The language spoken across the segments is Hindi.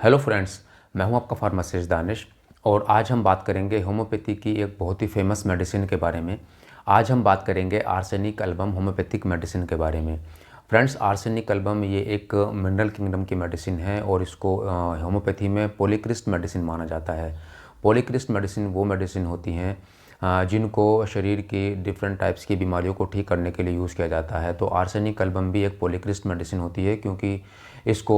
हेलो फ्रेंड्स, मैं हूं आपका फार्मासिस्ट दानिश। और आज हम बात करेंगे होम्योपैथी की एक बहुत ही फेमस मेडिसिन के बारे में। आज हम बात करेंगे आर्सेनिक एल्बम होम्योपैथिक मेडिसिन के बारे में। फ्रेंड्स, आर्सेनिक एल्बम ये एक मिनरल किंगडम की मेडिसिन है और इसको होम्योपैथी में पॉलीक्रिस्ट मेडिसिन माना जाता है। पॉलीक्रिस्ट मेडिसिन वो मेडिसिन होती हैं जिनको शरीर की डिफरेंट टाइप्स की बीमारियों को ठीक करने के लिए यूज़ किया जाता है। तो आर्सेनिक एल्बम भी एक पॉलीक्रिस्ट मेडिसिन होती है, क्योंकि इसको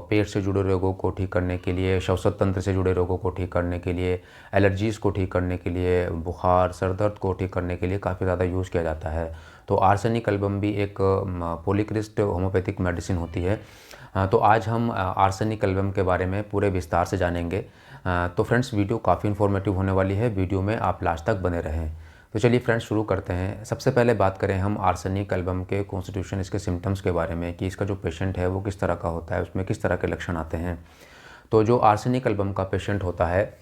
पेट से जुड़े रोगों को ठीक करने के लिए, श्वसन तंत्र से जुड़े रोगों को ठीक करने के लिए, एलर्जीज़ को ठीक करने के लिए, बुखार, सर दर्द को ठीक करने के लिए काफ़ी ज़्यादा यूज़ किया जाता है। तो आर्सेनिक एल्बम भी एक पॉलीक्रिस्ट होम्योपैथिक मेडिसिन होती है। तो आज हम आर्सेनिक एल्बम के बारे में पूरे विस्तार से जानेंगे। तो फ्रेंड्स, वीडियो काफ़ी इन्फॉर्मेटिव होने वाली है, वीडियो में आप लास्ट तक बने रहें। तो चलिए फ्रेंड्स, शुरू करते हैं। सबसे पहले बात करें हम आर्सेनिक एल्बम के कॉन्स्टिट्यूशन, इसके सिम्टम्स के बारे में कि इसका जो पेशेंट है वो किस तरह का होता है, उसमें किस तरह के लक्षण आते हैं। तो जो आर्सेनिक एल्बम का पेशेंट होता है,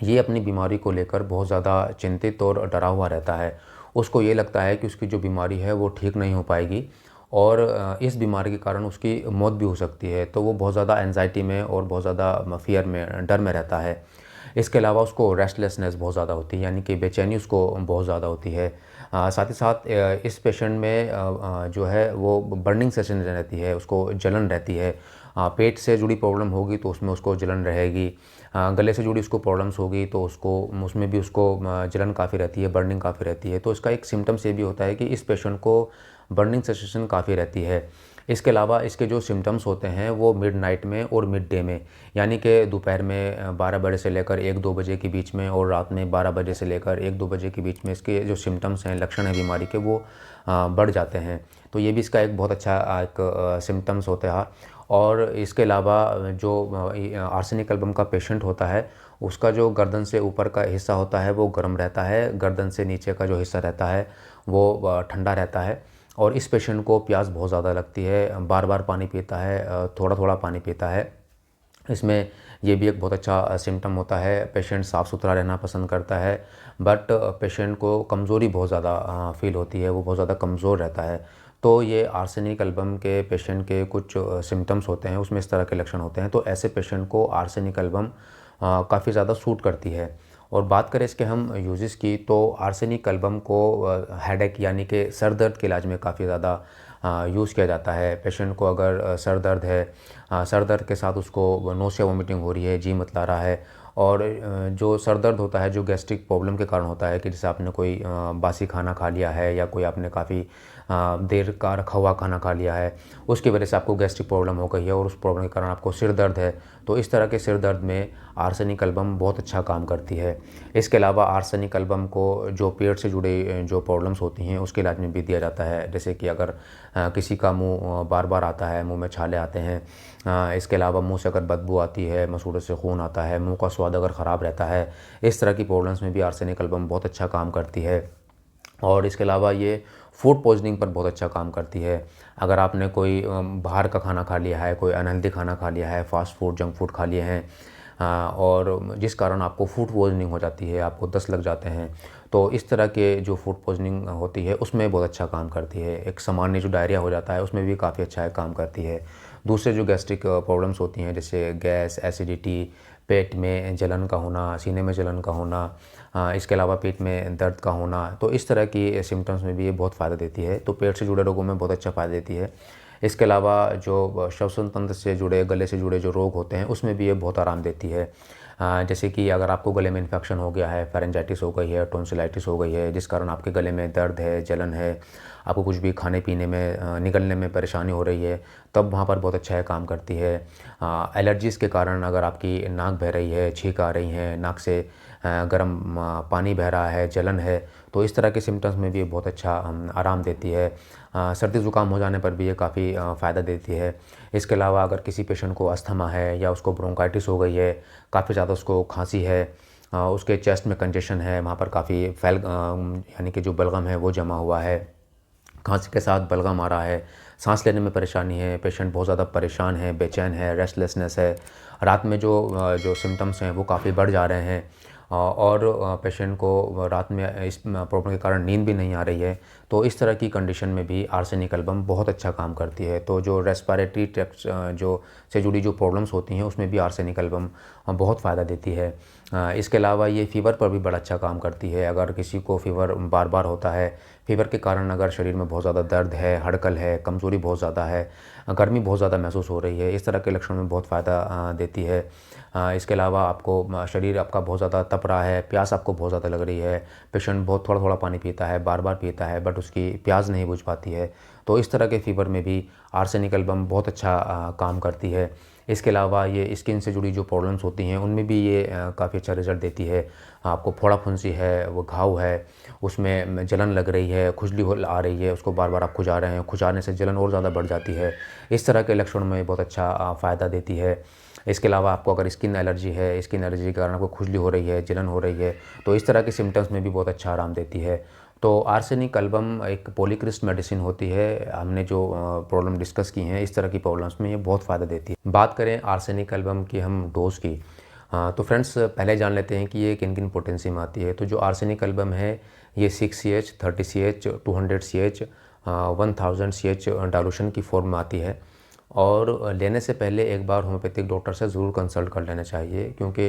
ये अपनी बीमारी को लेकर बहुत ज़्यादा चिंतित और डरा हुआ रहता है। उसको ये लगता है कि उसकी जो बीमारी है वो ठीक नहीं हो पाएगी और इस बीमारी के कारण उसकी मौत भी हो सकती है। तो वो बहुत ज़्यादा एंजाइटी में और बहुत ज़्यादा फ़ियर में, डर में रहता है। इसके अलावा उसको रेस्टलेसनेस बहुत ज़्यादा होती है, यानी कि बेचैनी उसको बहुत ज़्यादा होती है। साथ ही साथ इस पेशेंट में जो है वो बर्निंग सेंसेशन रहती है, उसको जलन रहती है। पेट से जुड़ी प्रॉब्लम होगी तो उसमें उसको जलन रहेगी। गले से जुड़ी उसको प्रॉब्लम्स होगी तो उसमें भी उसको जलन काफ़ी रहती है, बर्निंग काफ़ी रहती है। तो इसका एक सिम्टम्स ये भी होता है कि इस पेशेंट को बर्निंग सेंसेशन काफ़ी रहती है। इसके अलावा इसके जो सिम्टम्स होते हैं वो मिडनाइट में और मिड डे में, यानी कि दोपहर में 12 बजे से लेकर 1-2 बजे के बीच में और रात में 12 बजे से लेकर 1-2 बजे के बीच में इसके जो सिम्टम्स हैं, लक्षण हैं बीमारी के, वो बढ़ जाते हैं। तो ये भी इसका एक बहुत अच्छा एक सिम्टम्स होता है। और इसके अलावा जो आर्सेनिक एल्बम का पेशेंट होता है, उसका जो गर्दन से ऊपर का हिस्सा होता है वो गर्म रहता है, गर्दन से नीचे का जो हिस्सा रहता है वो ठंडा रहता है। और इस पेशेंट को प्यास बहुत ज़्यादा लगती है, बार-बार पानी पीता है, थोड़ा-थोड़ा पानी पीता है। इसमें ये भी एक बहुत अच्छा सिम्पटम होता है। पेशेंट साफ़ सुथरा रहना पसंद करता है, बट पेशेंट को कमज़ोरी बहुत ज़्यादा फ़ील होती है, वो बहुत ज़्यादा कमज़ोर रहता है। तो ये आर्सेनिक एल्बम के पेशेंट के कुछ सिम्पटम्स होते हैं, उसमें इस तरह के लक्षण होते हैं। तो ऐसे पेशेंट को आर्सेनिक एल्बम काफ़ी ज़्यादा सूट करती है। और बात करें इसके हम यूजेस की, तो आर्सेनिक एल्बम को हेडेक यानी कि सर दर्द के इलाज में काफ़ी ज़्यादा यूज़ किया जाता है। पेशेंट को अगर सर दर्द है, सर दर्द के साथ उसको नोसिया वोमिटिंग हो रही है, जी मतला रहा है, और जो सर दर्द होता है जो गैस्ट्रिक प्रॉब्लम के कारण होता है कि जैसे आपने कोई बासी खाना खा लिया है या कोई आपने काफ़ी देर का रखा हुआ खाना खा लिया है, उसकी वजह से आपको गैस्ट्रिक प्रॉब्लम हो गई है और उस प्रॉब्लम के कारण आपको सिर दर्द है, तो इस तरह के सिर दर्द में आर्सेनिक एल्बम बहुत अच्छा काम करती है। इसके अलावा आर्सेनिक एल्बम को जो पेट से जुड़े जो प्रॉब्लम्स होती हैं उसके इलाज में भी दिया जाता है। जैसे कि अगर किसी का मुँह बार-बार आता है, मुँह में छाले आते हैं, इसके अलावा मुँह से अगर बदबू आती है, मसूड़े से खून आता है, मुँह का स्वाद अगर ख़राब रहता है, इस तरह की प्रॉब्लम्स में भी आर्सेनिक एल्बम बहुत अच्छा काम करती है। और इसके अलावा ये फूड पॉइज़निंग पर बहुत अच्छा काम करती है। अगर आपने कोई बाहर का खाना खा लिया है, कोई अनहेल्दी खाना खा लिया है, फ़ास्ट फूड, जंक फूड खा लिए हैं, और जिस कारण आपको फूड पॉइज़निंग हो जाती है, आपको दस्त लग जाते हैं, तो इस तरह के जो फूड पॉइज़निंग होती है उसमें बहुत अच्छा काम करती है। एक सामान्य जो डायरिया हो जाता है उसमें भी काफ़ी अच्छा काम करती है। दूसरे जो गैस्ट्रिक प्रॉब्लम्स होती हैं, जैसे गैस, एसिडिटी, पेट में जलन का होना, सीने में जलन का होना, इसके अलावा पेट में दर्द का होना, तो इस तरह की सिम्पटम्स में भी ये बहुत फ़ायदा देती है। तो पेट से जुड़े रोगों में बहुत अच्छा फ़ायदा देती है। इसके अलावा जो श्वसन तंत्र से जुड़े, गले से जुड़े जो रोग होते हैं उसमें भी ये बहुत आराम देती है। जैसे कि अगर आपको गले में इन्फेक्शन हो गया है, फेरेंजाइटिस हो गई है, टॉन्सिलाइटिस हो गई है, जिस कारण आपके गले में दर्द है, जलन है, आपको कुछ भी खाने पीने में निगलने में परेशानी हो रही है, तब वहाँ पर बहुत अच्छा है काम करती है। एलर्जीज़ के कारण अगर आपकी नाक बह रही है, छींक आ रही है, नाक से गर्म पानी बह रहा है, जलन है, तो इस तरह के सिम्पटम्स में भी ये बहुत अच्छा आराम देती है। सर्दी ज़ुकाम हो जाने पर भी ये काफ़ी फ़ायदा देती है। इसके अलावा अगर किसी पेशेंट को अस्थमा है या उसको ब्रोंकाइटिस हो गई है, काफ़ी ज़्यादा उसको खांसी है, उसके चेस्ट में कंजेशन है, वहाँ पर काफ़ी यानी कि जो बलगम है वो जमा हुआ है, खांसी के साथ बलगम आ रहा है, सांस लेने में परेशानी है, पेशेंट बहुत ज़्यादा परेशान है, बेचैन है, रेस्टलेसनेस है, रात में जो सिम्पटम्स हैं वो काफ़ी बढ़ जा रहे हैं, और पेशेंट को रात में इस प्रॉब्लम के कारण नींद भी नहीं आ रही है, तो इस तरह की कंडीशन में भी आर्सेनिक एल्बम बहुत अच्छा काम करती है। तो जो रेस्पिरेटरी ट्रैक्ट जो से जुड़ी जो प्रॉब्लम्स होती हैं उसमें भी आर्सेनिक एल्बम बहुत फ़ायदा देती है। इसके अलावा ये फ़ीवर पर भी बड़ा अच्छा काम करती है। अगर किसी को फ़ीवर बार बार होता है, फ़ीवर के कारण अगर शरीर में बहुत ज़्यादा दर्द है, हड़कल है, कमज़ोरी बहुत ज़्यादा है, गर्मी बहुत ज़्यादा महसूस हो रही है, इस तरह के लक्षण में बहुत फ़ायदा देती है। इसके अलावा आपको शरीर आपका बहुत ज़्यादा तप रहा है, प्यास आपको बहुत ज़्यादा लग रही है, पेशेंट बहुत थोड़ा थोड़ा पानी पीता है, बार बार पीता है, बट उसकी प्यास नहीं बुझ पाती है, तो इस तरह के फ़ीवर में भी आर्सेनिक एल्बम बहुत अच्छा काम करती है। इसके अलावा ये स्किन से जुड़ी जो प्रॉब्लम्स होती हैं उनमें भी ये काफ़ी अच्छा रिज़ल्ट देती है। आपको फोड़ा फुंसी है, वो घाव है, उसमें जलन लग रही है, खुजली हो आ रही है, उसको बार बार आप खुजा रहे हैं, खुजाने से जलन और ज़्यादा बढ़ जाती है, इस तरह के लक्षण में बहुत अच्छा फ़ायदा देती है। इसके अलावा आपको अगर स्किन एलर्जी है, स्किन एलर्जी के कारण आपको खुजली हो रही है, जलन हो रही है, तो इस तरह के सिम्टम्स में भी बहुत अच्छा आराम देती है। तो आर्सेनिक एल्बम एक पॉलीक्रिस्ट मेडिसिन होती है। हमने जो प्रॉब्लम डिस्कस की हैं, इस तरह की प्रॉब्लम्स में ये बहुत फ़ायदा देती है। बात करें आर्सेनिक एल्बम की हम डोज़ की, तो फ्रेंड्स पहले जान लेते हैं कि ये किन किन पोटेंसी में आती है। तो जो आर्सेनिक एल्बम है ये 6 CH, 30 CH, 200 CH, 1000 CH dilution की फॉर्म में आती है। और लेने से पहले एक बार होम्योपैथिक डॉक्टर से ज़रूर कंसल्ट कर लेना चाहिए, क्योंकि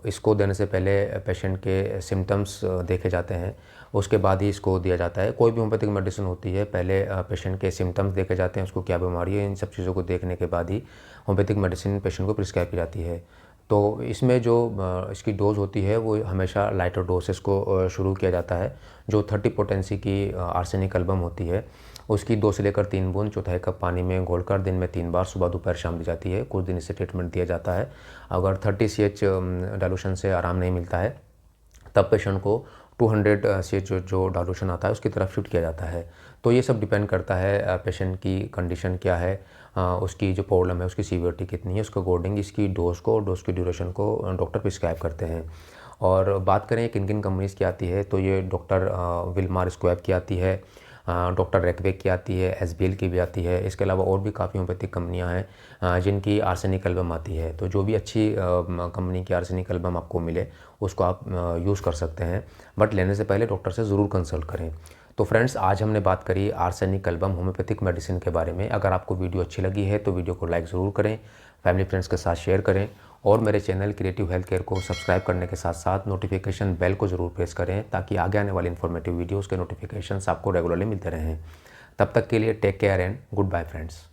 इसको देने से पहले पेशेंट के सिम्टम्स देखे जाते हैं, उसके बाद ही इसको दिया जाता है। कोई भी होम्योपैथिक मेडिसिन होती है, पहले पेशेंट के सिम्टम्स देखे जाते हैं, उसको क्या बीमारी है, इन सब चीज़ों को देखने के बाद ही होम्योपैथिक मेडिसिन पेशेंट को प्रिस्क्राइब की जाती है। तो इसमें जो इसकी डोज़ होती है वो हमेशा लाइटर डोसेस को शुरू किया जाता है। जो 30 पोटेंसी की आर्सेनिक एल्बम होती है उसकी 2 से लेकर 3 बूंद चौथाई कप पानी में घोलकर दिन में 3 बार सुबह दोपहर शाम दी जाती है। कुछ दिन इससे ट्रीटमेंट दिया जाता है। अगर 30 CH डाइल्यूशन से आराम नहीं मिलता है तब पेशेंट को 200 CH जो डाइल्यूशन आता है उसकी तरफ शिफ्ट किया जाता है। तो ये सब डिपेंड करता है पेशेंट की कंडीशन क्या है, उसकी जो प्रॉब्लम है उसकी सीवियरिटी कितनी है, उसके अकॉर्डिंग इसकी डोज़ की ड्यूरेशन को डॉक्टर प्रिस्क्राइब करते हैं। और बात करें किन किन कंपनीज़ की आती है, तो ये डॉक्टर विल्मार स्क्वैब की आती है, डॉक्टर रेकवेक की आती है, SBL की भी आती है। इसके अलावा और भी काफ़ी होम्योपैथिक कंपनियां हैं जिनकी आर्सेनिक एल्बम आती है। तो जो भी अच्छी कंपनी की आर्सेनिक एल्बम आपको मिले उसको आप यूज़ कर सकते हैं, बट लेने से पहले डॉक्टर से ज़रूर कंसल्ट करें। तो फ्रेंड्स आज हमने बात करी आर्सेनिक एल्बम होम्योपैथिक मेडिसिन के बारे में। अगर आपको वीडियो अच्छी लगी है तो वीडियो को लाइक ज़रूर करें, फैमिली फ्रेंड्स के साथ शेयर करें, और मेरे चैनल क्रिएटिव हेल्थ केयर को सब्सक्राइब करने के साथ साथ नोटिफिकेशन बेल को ज़रूर प्रेस करें, ताकि आगे आने वाली इन्फॉर्मेटिव वीडियोज़ के नोटिफिकेशंस आपको रेगुलरली मिलते रहें। तब तक के लिए take care and good bye friends.